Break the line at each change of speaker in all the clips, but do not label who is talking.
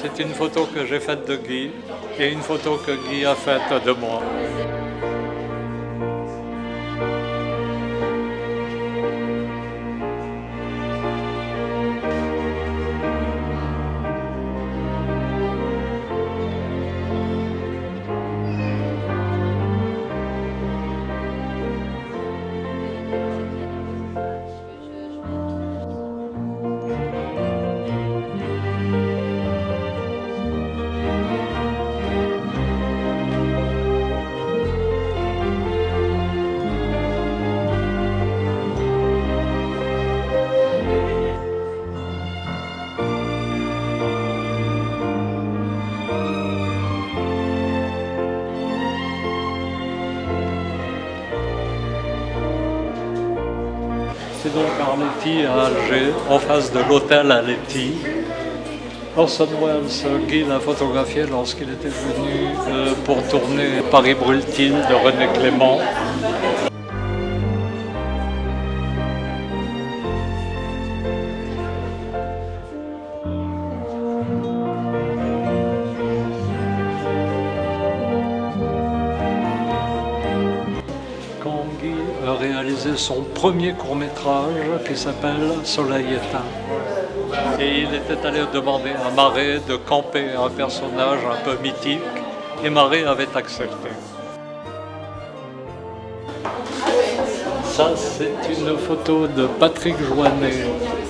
C'est une photo que j'ai faite de Guy et une photo que Guy a faite de moi. C'est donc Arletty à Alger, en face de l'hôtel Arletty. Orson Welles, Guy l'a photographié lorsqu'il était venu pour tourner Paris brûle-t-il de René Clément. Quand Guy a réalisé son premier court-métrage qui s'appelle Soleil éteint. Et il était allé demander à Marais de camper un personnage un peu mythique et Marais avait accepté. Ça, c'est une photo de Patrick Joannet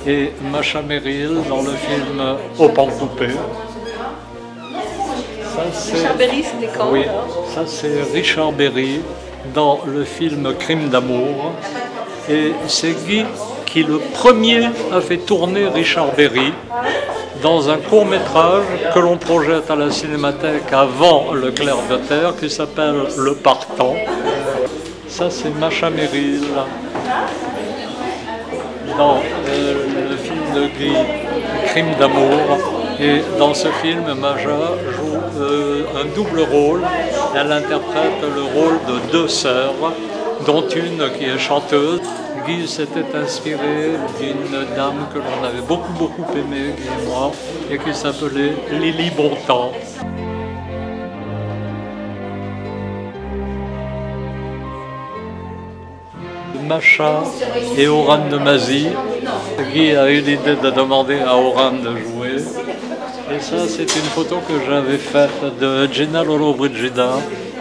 et Macha Merrill dans le film Au pan coupé.
Richard Berry, c'était quand?
Oui, ça c'est Richard Berry dans le film Crime d'amour. Et c'est Guy qui le premier a fait tourner Richard Berry dans un court-métrage que l'on projette à la Cinémathèque avant Le Clair de Terre qui s'appelle Le Partant. Ça c'est Macha Merrill dans le film de Guy Crime d'amour. Et dans ce film, Macha joue un double rôle. Elle interprète le rôle de deux sœurs, dont une qui est chanteuse. Guy s'était inspiré d'une dame que l'on avait beaucoup aimée, Guy et moi, et qui s'appelait Lily Bontemps. Macha et Oran de Mazy. Guy a eu l'idée de demander à Oran de jouer. Et ça, c'est une photo que j'avais faite de Gina Lollobrigida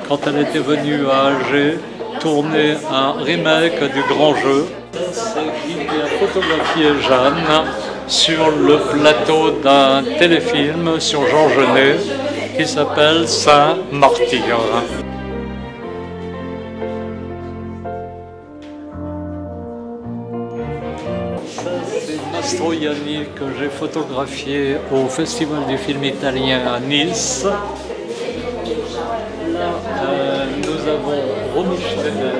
quand elle était venue à Alger tourner un remake du Grand Jeu. C'est Guy qui a photographié Jeanne sur le plateau d'un téléfilm sur Jean Genet qui s'appelle Saint-Martyr. Ça, c'est Mastroianni que j'ai photographié au Festival du film italien à Nice. Là, nous avons Romy Schneider,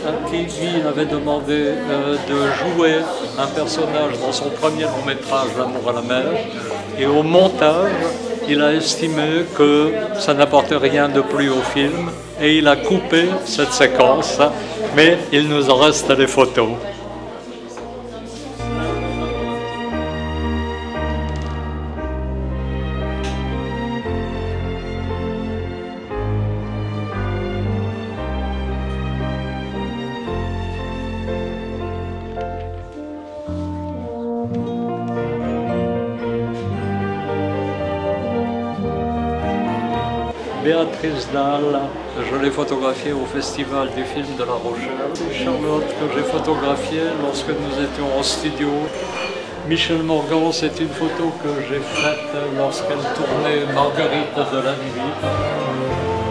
à qui Guy avait demandé de jouer un personnage dans son premier long-métrage L'amour à la mer. Et au montage, il a estimé que ça n'apportait rien de plus au film et il a coupé cette séquence, mais il nous en reste les photos. Béatrice Dalle, je l'ai photographiée au Festival du film de La Rochelle. Charlotte, que j'ai photographiée lorsque nous étions en studio. Michel Morgan, c'est une photo que j'ai faite lorsqu'elle tournait Marguerite de la Nuit.